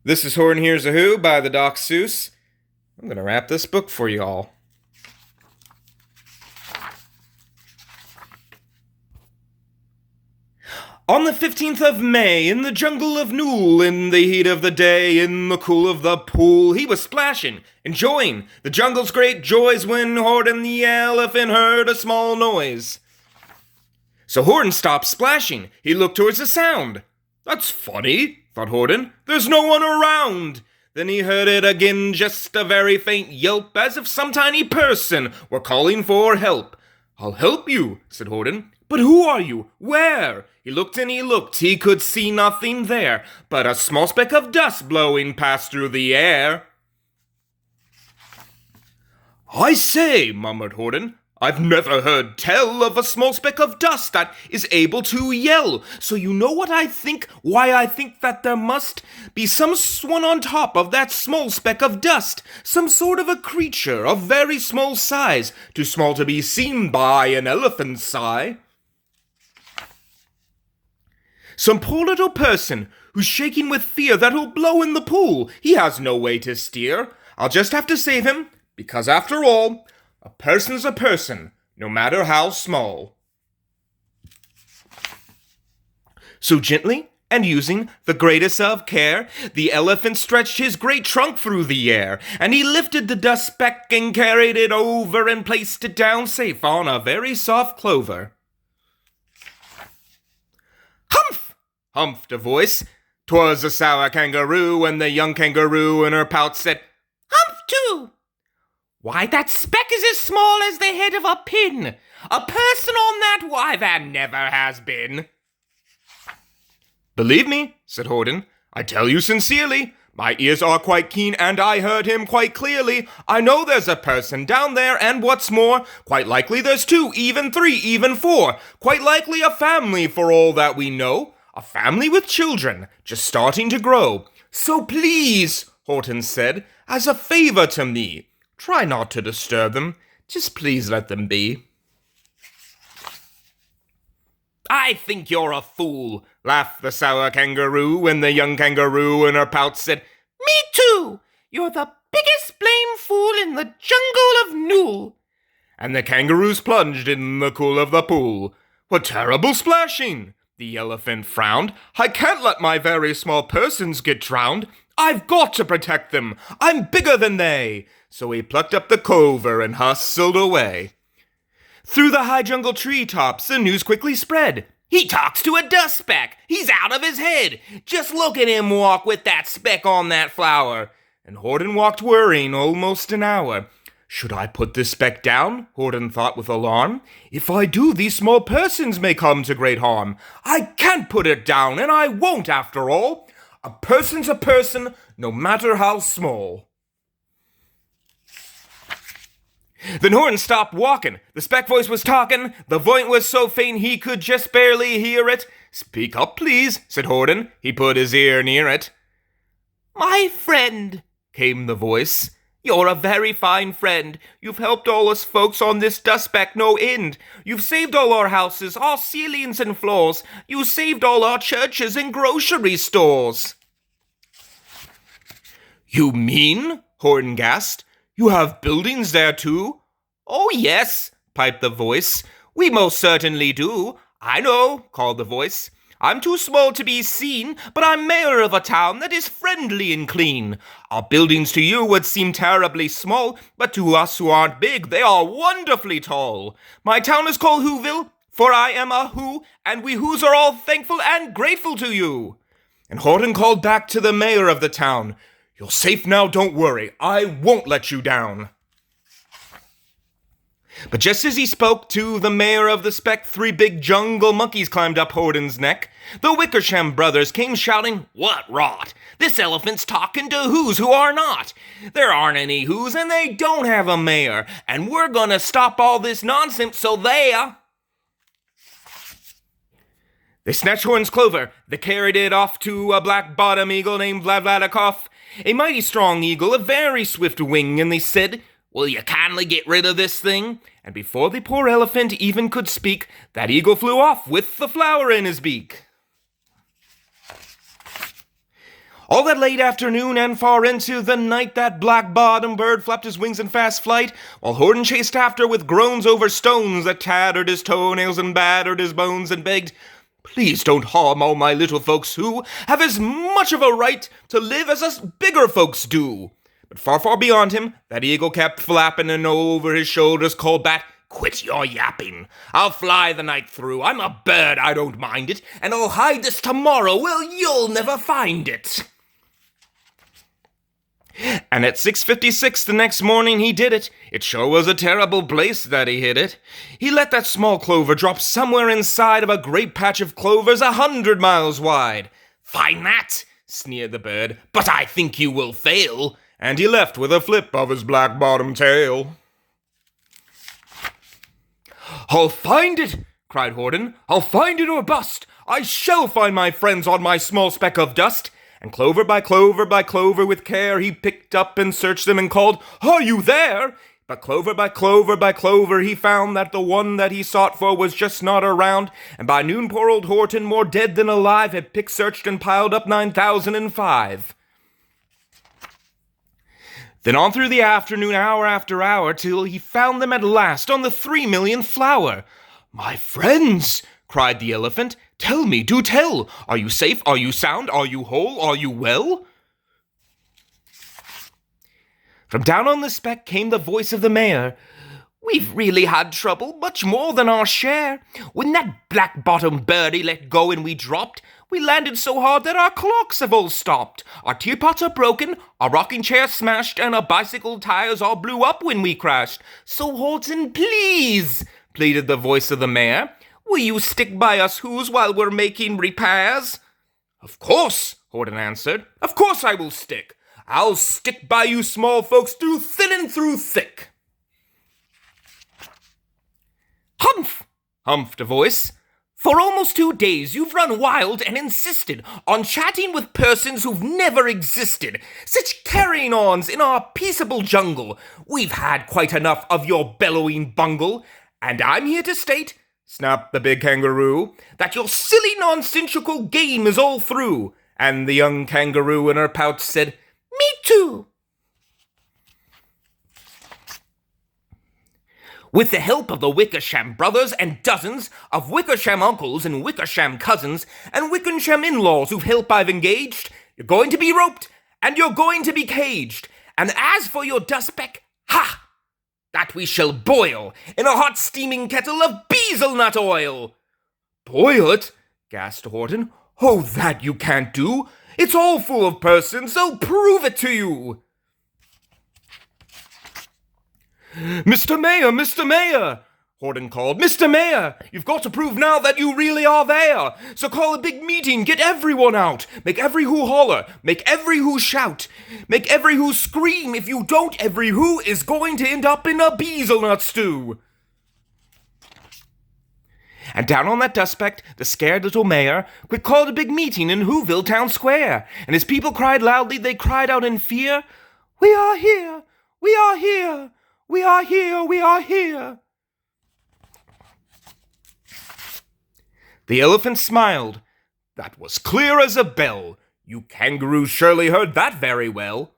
This is Horton Here's a Who by the Doc Seuss. I'm going to wrap this book for y'all. On the 15th of May, in the jungle of Nool, in the heat of the day, in the cool of the pool, he was splashing, enjoying the jungle's great joys when Horton the elephant heard a small noise. So Horton stopped splashing. He looked towards the sound. "That's funny," thought Horton. "There's no one around." Then he heard it again, just a very faint yelp, as if some tiny person were calling for help. "I'll help you," said Horton. "But who are you? Where?" He looked and he looked, he could see nothing there, but a small speck of dust blowing past through the air. "I say," murmured Horton, "I've never heard tell of a small speck of dust that is able to yell. So you know what I think? Why I think that there must be someone on top of that small speck of dust. Some sort of a creature of very small size, too small to be seen by an elephant's eye. Some poor little person who's shaking with fear that he'll blow in the pool. He has no way to steer. I'll just have to save him, because after all, a person's a person, no matter how small." So gently, and using the greatest of care, the elephant stretched his great trunk through the air, and he lifted the dust speck and carried it over and placed it down safe on a very soft clover. "Humph!" humphed a voice. 'Twas a sour kangaroo, and the young kangaroo in her pouch said, "Humph too." "Why, that speck is as small as the head of a pin. A person on that, why, there never has been." "Believe me," said Horton, "I tell you sincerely. My ears are quite keen, and I heard him quite clearly. I know there's a person down there, and what's more, quite likely there's two, even three, even four. Quite likely a family for all that we know. A family with children, just starting to grow. So please," Horton said, "as a favor to me, try not to disturb them. Just please let them be." "I think you're a fool," laughed the sour kangaroo, and the young kangaroo in her pouch said, "Me too. You're the biggest blame fool in the jungle of Nool." And the kangaroos plunged in the cool of the pool. "What terrible splashing!" The elephant frowned. "I can't let my very small persons get drowned. I've got to protect them. I'm bigger than they." So he plucked up the cover and hustled away. Through the high jungle treetops, the news quickly spread. "He talks to a dust speck. He's out of his head. Just look at him walk with that speck on that flower." And Horton walked worrying almost an hour. "Should I put this speck down?" Horton thought with alarm. "If I do, these small persons may come to great harm. I can't put it down, and I won't after all. A person's a person, no matter how small." Then Horton stopped walking. The speck voice was talking. The voice was so faint he could just barely hear it. "Speak up, please," said Horton. He put his ear near it. "My friend," came the voice. "You're a very fine friend. You've helped all us folks on this dust speck no end. You've saved all our houses, our ceilings and floors. You saved all our churches and grocery stores." "You mean?" Horton gasped. "You have buildings there too?" "Oh yes," piped the voice. "We most certainly do." "I know," called the voice. "I'm too small to be seen, but I'm mayor of a town that is friendly and clean. Our buildings to you would seem terribly small, but to us who aren't big, they are wonderfully tall. My town is called Whoville, for I am a Who, and we Whos are all thankful and grateful to you." And Horton called back to the mayor of the town, "You're safe now, don't worry. I won't let you down." But just as he spoke to the mayor of the speck, three big jungle monkeys climbed up Horton's neck. The Wickersham brothers came shouting, "What rot! This elephant's talking to Whos who are not. There aren't any Whos, and they don't have a mayor, and we're gonna stop all this nonsense so they snatched Horton's clover. They carried it off to a black-bottom eagle named Vladikoff, a mighty strong eagle, a very swift wing, and they said, "Will you kindly get rid of this thing?" And before the poor elephant even could speak, that eagle flew off with the flower in his beak. All that late afternoon and far into the night, that black-bottomed bird flapped his wings in fast flight, while Horton chased after with groans over stones that tattered his toenails and battered his bones, and begged, "Please don't harm all my little folks who have as much of a right to live as us bigger folks do." But far, far beyond him, that eagle kept flapping, and over his shoulders called back, "Quit your yapping. I'll fly the night through. I'm a bird, I don't mind it, and I'll hide this tomorrow. Well, you'll never find it." And at 6:56 the next morning he did it. It sure was a terrible place that he hid it. He let that small clover drop somewhere inside of a great patch of clovers 100 miles wide. "Find that?" sneered the bird, "but I think you will fail." And he left with a flip of his black-bottomed tail. "I'll find it!" cried Horton. "I'll find it or bust! I shall find my friends on my small speck of dust!" And clover by clover by clover with care he picked up and searched them and called, "Are you there?" But clover by clover by clover he found that the one that he sought for was just not around, and by noon poor old Horton, more dead than alive, had picked, searched, and piled up 9,005. Then on through the afternoon, hour after hour, till he found them at last on the 3,000,000th flower. "My friends," cried the elephant, "tell me, do tell, are you safe, are you sound, are you whole, are you well?" From down on the speck came the voice of the mayor. "We've really had trouble, much more than our share. When that black-bottomed birdie let go and we dropped, we landed so hard that our clocks have all stopped. Our teapots are broken, our rocking chair smashed, and our bicycle tires all blew up when we crashed. So Horton, please," pleaded the voice of the mayor, "will you stick by us who's while we're making repairs?" "Of course," Horton answered. "Of course I will stick. I'll stick by you small folks through thin and through thick." "Humph!" humphed a voice. "For almost 2 days you've run wild and insisted on chatting with persons who've never existed. Such carrying-ons in our peaceable jungle. We've had quite enough of your bellowing bungle. And I'm here to state," snapped the big kangaroo, "that your silly nonsensical game is all through." And the young kangaroo in her pouch said, "Me too." With the help of the Wickersham brothers and dozens of Wickersham uncles and Wickersham cousins and Wickersham in-laws whose help I've engaged, you're going to be roped and you're going to be caged. And as for your dustpeck, ha! That we shall boil in a hot steaming kettle of beezelnut oil. "Boil it?" gasped Horton. "Oh, that you can't do. It's all full of persons, so prove it to you." "Mr. Mayor, Mr. Mayor," Horton called. "Mr. Mayor, you've got to prove now that you really are there. So call a big meeting, get everyone out. Make every who holler, make every who shout, make every who scream. If you don't, every who is going to end up in a beezelnut stew." And down on that dustpeck, the scared little mayor quick called a big meeting in Whoville Town Square. And as people cried loudly, they cried out in fear, "We are here! We are here! We are here! We are here!" The elephant smiled. "That was clear as a bell. You kangaroos surely heard that very well."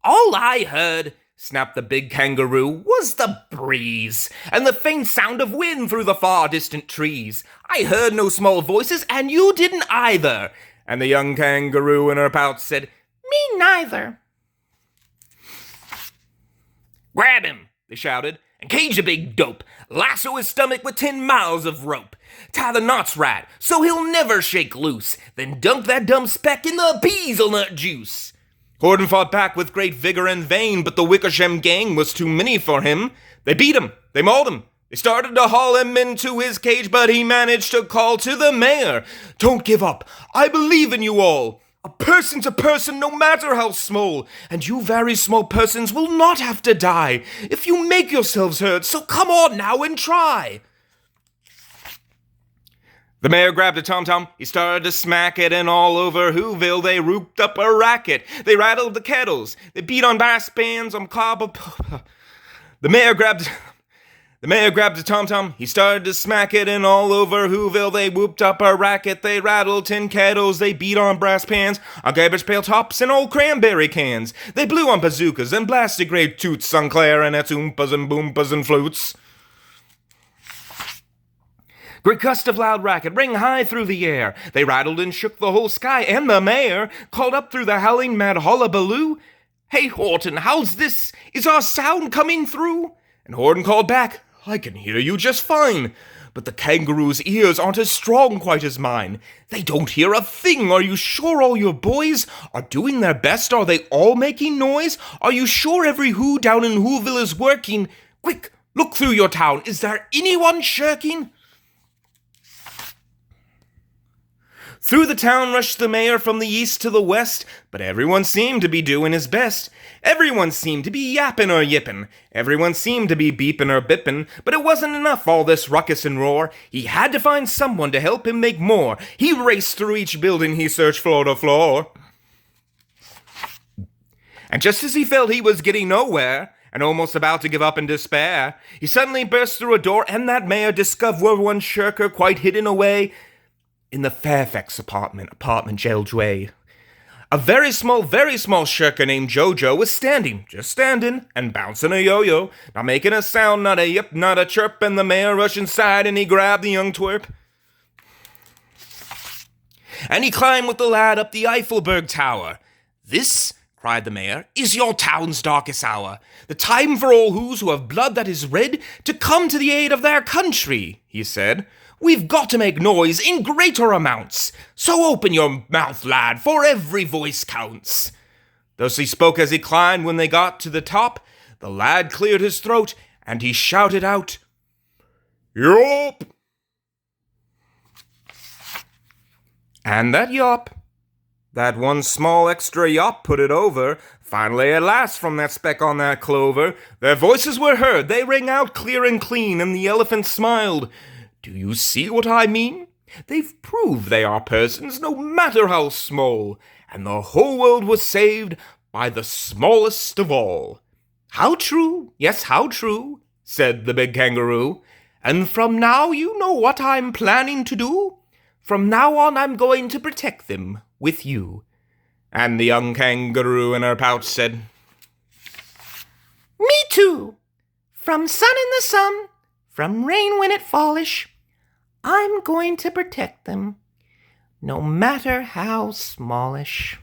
"All I heard," snapped the big kangaroo, "was the breeze, and the faint sound of wind through the far distant trees. I heard no small voices, and you didn't either." And the young kangaroo in her pouch said, "Me neither." "Grab him," they shouted, "and cage the big dope. Lasso his stomach with 10 miles of rope. Tie the knots right, so he'll never shake loose. Then dunk that dumb speck in the beezelnut juice." Horton fought back with great vigor and vain, but the Wickersham gang was too many for him. They beat him, they mauled him, they started to haul him into his cage, but he managed to call to the mayor, "Don't give up, I believe in you all. A person's a person, no matter how small, and you very small persons will not have to die if you make yourselves heard, so come on now and try." The mayor grabbed a tom-tom, he started to smack it, and all over Whoville they rooped up a racket. They rattled the kettles, they beat on brass bands, on cob. The mayor grabbed The mayor grabbed a tom-tom, he started to smack it, and all over Whoville they whooped up a racket. They rattled tin kettles, they beat on brass pans, on garbage pail tops and old cranberry cans. They blew on bazookas and blasted great toots on clarinets, oompas and boompas and flutes. Great gust of loud racket rang high through the air. They rattled and shook the whole sky, and the mayor called up through the howling mad hullabaloo, "Hey, Horton, how's this? Is our sound coming through?" And Horton called back, "I can hear you just fine, but the kangaroo's ears aren't as strong quite as mine. They don't hear a thing. Are you sure all your boys are doing their best? Are they all making noise? Are you sure every who down in Whoville is working? Quick, look through your town. Is there anyone shirking?" Through the town rushed the mayor from the east to the west, but everyone seemed to be doing his best. Everyone seemed to be yapping or yipping. Everyone seemed to be beeping or bipping, but it wasn't enough, all this ruckus and roar. He had to find someone to help him make more. He raced through each building, he searched floor to floor. And just as he felt he was getting nowhere, and almost about to give up in despair, he suddenly burst through a door, and that mayor discovered one shirker quite hidden away in the Fairfax apartment jailed way. A very small shirker named Jojo was just standing, and bouncing a yo-yo, not making a sound, not a yip, not a chirp, and the mayor rushed inside and he grabbed the young twerp. And he climbed with the lad up the Eiffelberg Tower. "This," cried the mayor, "is your town's darkest hour. The time for all who have blood that is red to come to the aid of their country," he said. "We've got to make noise in greater amounts. So open your mouth, lad, for every voice counts." Thus he spoke as he climbed. When they got to the top, the lad cleared his throat, and he shouted out, "Yop!" And that yop, that one small extra yop put it over. Finally, at last, from that speck on that clover, their voices were heard. They rang out clear and clean, and the elephant smiled. "Do you see what I mean? They've proved they are persons, no matter how small, and the whole world was saved by the smallest of all." "How true, yes, how true," said the big kangaroo. "And from now you know what I'm planning to do. From now on I'm going to protect them with you." And the young kangaroo in her pouch said, "Me too. From sun in the sun, from rain when it fallish, I'm going to protect them, no matter how smallish."